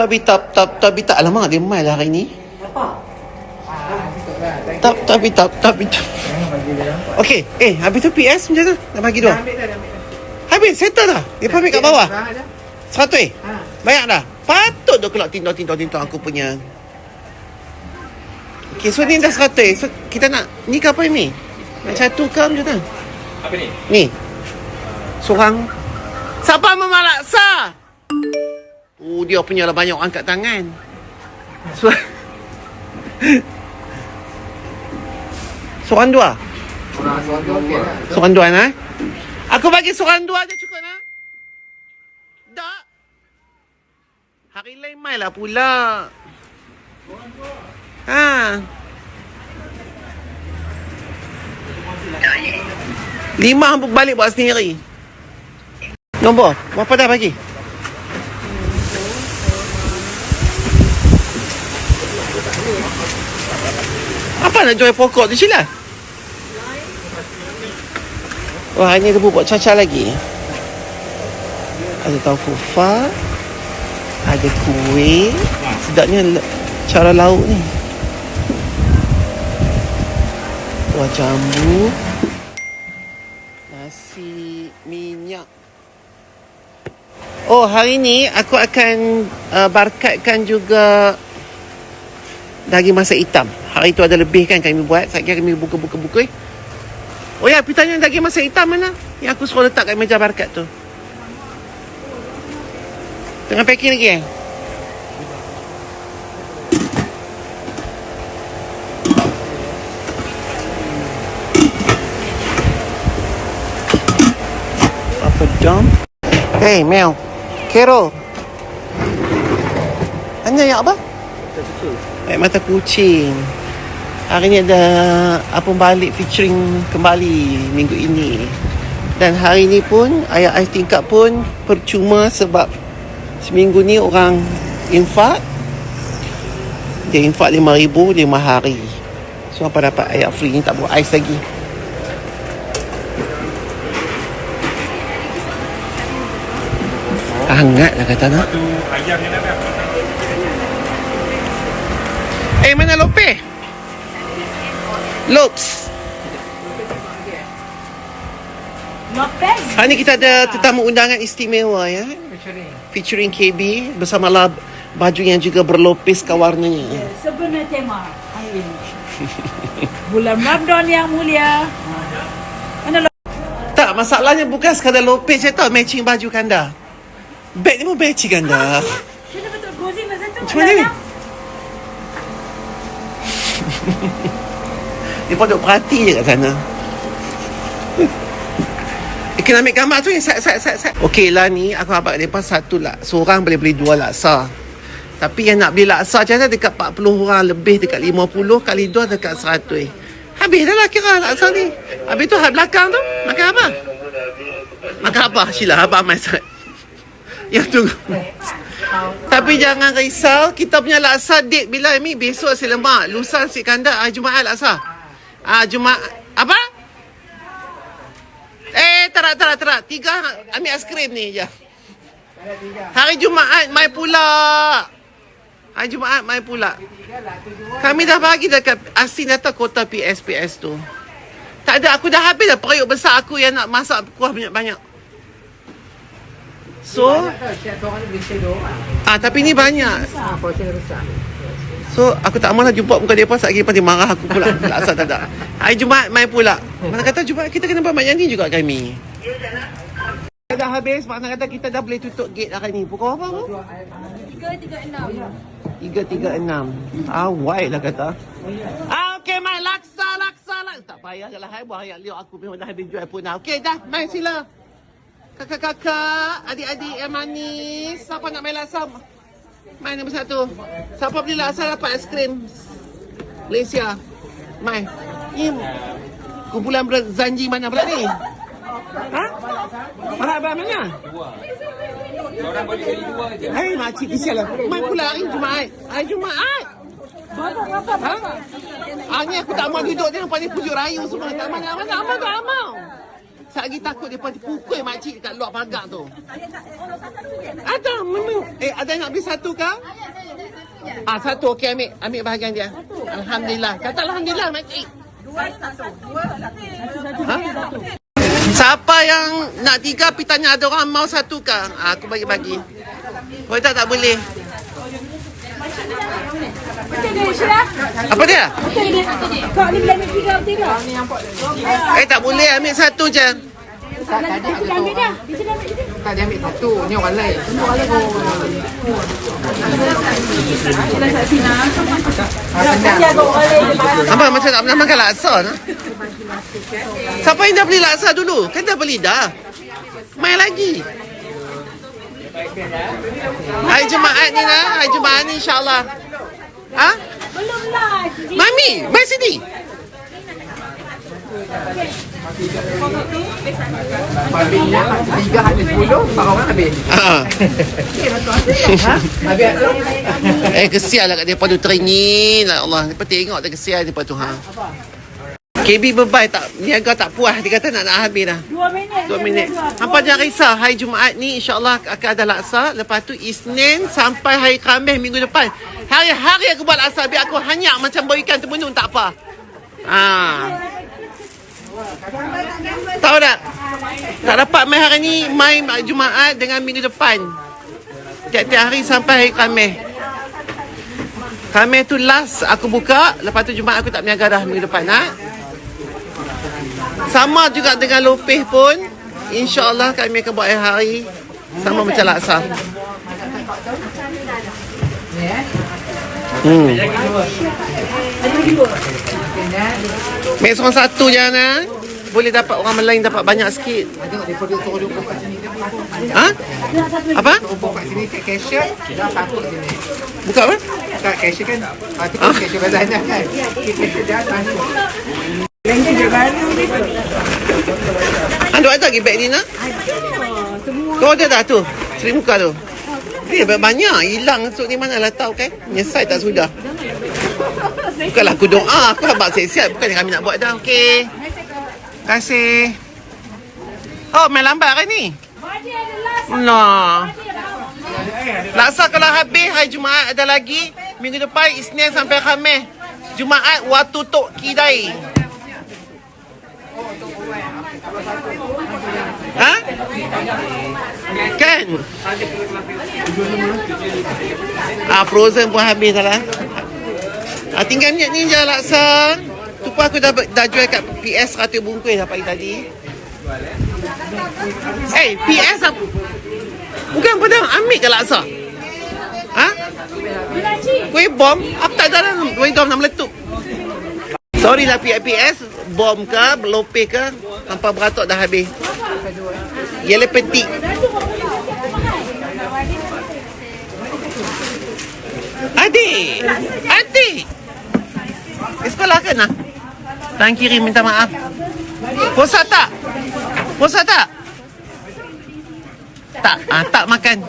Tapi tak. Alamak, dia mai lah hari ni. Apa? Tapi. Okey, habis tu PS macam tu? Nak bagi dua? Ambil dah. Habis, settle dah. Dia pamit kat bawah. Dah. 100. Banyak dah. Patut tu kalau tintor aku punya. Okey, so ni dah 100. So kita nak, ni ke apa ni? Nak satu ke macam tu? Apa ni? Ni. Seorang. Siapa memalaksa? Oh, dia punya lah banyak angkat tangan. So, seorang dua. Seorang dua nah. Aku bagi seorang dua je cukup nah. Tak. Hari lain mai lah pula. Ha. 5 hang balik buat sendiri. Nombor berapa dah bagi? Apa nak jual pokok tu sila? Wah, ini dia buat caca lagi. Ada taufu fa, ada kuih. Sedapnya cara lauk ni. Kuah jambu, nasi minyak. Oh, hari ni aku akan barakatkan juga daging masak hitam. Hari tu ada lebih kan kami buat. Sekejap kami buka-buka. Oh ya, pitanya daging masak hitam mana? Yang aku suruh letak kat meja barakat tu. Tengah packing lagi apa jam? Hey, Mel. Kero. Hanya yang apa? Mata kucing. Hari ni ada Apung Balik featuring kembali minggu ini. Dan hari ni pun ayah ais tingkap pun percuma sebab seminggu ni orang infak. Dia infak 5,000 5 hari. So apa dapat ayah free ni tak buat ais lagi. Hangat lah kata nak. Ayam yang nak. Mana Lope? Lopes. Hari ni kita ada tetamu undangan istimewa ya. Featuring KB bersama baju yang juga berlopis ke warnanya. Sebenarnya tema hari ini. Bulan Ramadan yang mulia. Mana Tak, masalahnya bukan sekadar lopis je tau, matching baju kanda. Beg ni pun matching kanda. Kita betul gozing masa tu. Macam mana ni? Dia pun duk perhati je kat sana. Kena ambil gambar tu ni. Sat. Okey lah ni, aku abang mereka satu lah. Seorang boleh beli 2 laksa. Tapi yang nak beli laksa macam mana dekat 40 orang lebih, dekat 50 kali 2 dekat 100. Habis dah lah kira laksa ni. Habis tu hal belakang tu makan apa? Makan apa? Sila abang masak. Yang tunggu. Tapi jangan risau, kita punya laksa date bila ni? Besok si lemak, lusa si kandak, Jumaat laksa. Jumaat apa? Tak. 3 ambil aiskrim ni je. Hari Jumaat mai pula. Kami dah bagi dekat asin data kota PS tu. Tak ada, aku dah habis dah periuk besar aku yang nak masak kuah banyak-banyak. So, tapi ni banyak. So, aku tak mahu lah jumpa muka dia pun. Sekejap lagi dia marah aku pula. Asal tak ada. Hari Jumaat main pula. Mana kata Jumaat kita kena buat banyak ni juga kami. Dah habis. Maknanya kata kita dah boleh tutup gate hari ni. Pukul apa? 3.36. Awal lah kata. Okey, main laksa. Tak payah lah. Buat ayat liuk aku memang dah habis jual pun dah. Okey, dah. Main sila. Kakak-kakak, adik-adik yang manis. Siapa nak main laksa? Main nombor 1. Siapa beli laksa dapat aiskrim Malaysia. Main. Ni kumpulan Zanji mana pula ni? Ha? Mana? 2. Orang boleh beli 2 je. Hai, makcik kesian lah. Main pula hari Jumaat. Hari Jumaat. Ha? Ni aku tak mahu duduk ni. Nampak ni pujuk rayu semua. Tak mahu. Saya lagi takut dia pukul makcik dekat luar pagar tu. Ada, memang. Ada nak beli satu kah? Satu. Okey, ambil bahagian dia. Alhamdulillah. Kata Alhamdulillah, makcik. Ha? Siapa yang nak 3 pergi tanya ada orang mau 1 kah? Aku bagi-bagi. Kalau tak boleh. Apa dia? Kau ni boleh ambil 3 betul tak? Tak boleh, ambil 1 je. Dia sudah ambil dah. Tak, dia ambil satu. Ni orang lain. Abang macam tak pernah makan laksa no? Siapa yang dah beli laksa dulu? Kan dah beli dah. Main lagi. Hari Jumaat ni lah. Hari Jumaat ni insyaAllah. Ha? Belum lah. Mami, mai sini. Habisnya 3 habis 10, 4 orang habis. Habis. Kesian lah kat dia tu teringin lah Allah. Lepas tengok dia kesian dia tu. KB bebai tak niaga tak puas. Dia kata nak habis dah. 2 minit. 2 minit. Hampa jangan risau. Hari Jumaat ni insyaAllah akan ada laksa. Lepas tu Isnin sampai hari Khamis minggu depan. Hari-hari aku buat laksa. Biar aku hanyak macam bau ikan termenung tak apa. Tahu tak? Tak dapat main hari ni. Main Jumaat dengan minggu depan. Tiap-tiap hari sampai hari Khamis. Khamis tu last aku buka. Lepas tu Jumaat aku tak berniaga dah minggu depan. Sama juga dengan lopeh pun. InsyaAllah kami akan buat hari sama macam laksa. Mek seorang satu je Ana. Boleh dapat orang Melayu dapat banyak sikit. Tengok dia pergi turun rumput kat sini. Ha? Apa? Rumput kat sini kat cashier. Dah takut sini. Buka apa? Kat cashier kan. Tu kan cashier bazarnya kan. Cashier dah takut. Ada lagi beg ni nak? Tu ada dah tu. Seri muka tu. Dia banyak hilang esok ni mana lah tahu kan. Nyesal tak sudah. Bukanlah aku doa. Aku abang siap-siap. Bukan kami nak buat dah. Okey. Terima kasih. Oh, main lambat kan ni? Nah. Laksa kalau habis hari Jumaat ada lagi. Minggu depan Isnin sampai Khamis. Jumaat waktu tok kidai. Ha? Kan? Frozen pun habis dah lah. Tinggal ni je laksa. Tu pun aku dah jual kat PS 100 bungkus dah pagi tadi. PS apa? Bukan pedang, ambil ke laksa? Ha? Kuih bom? Apa tak ada dalam? Kuih bom nak meletup. Sorry lah PS. Bom ke, lopeh ke, tanpa beratok dah habis. Yellow petik. Adik. Sekolah ke nak? Tangan kiri minta maaf. Puasa tak? Tak, tak makan.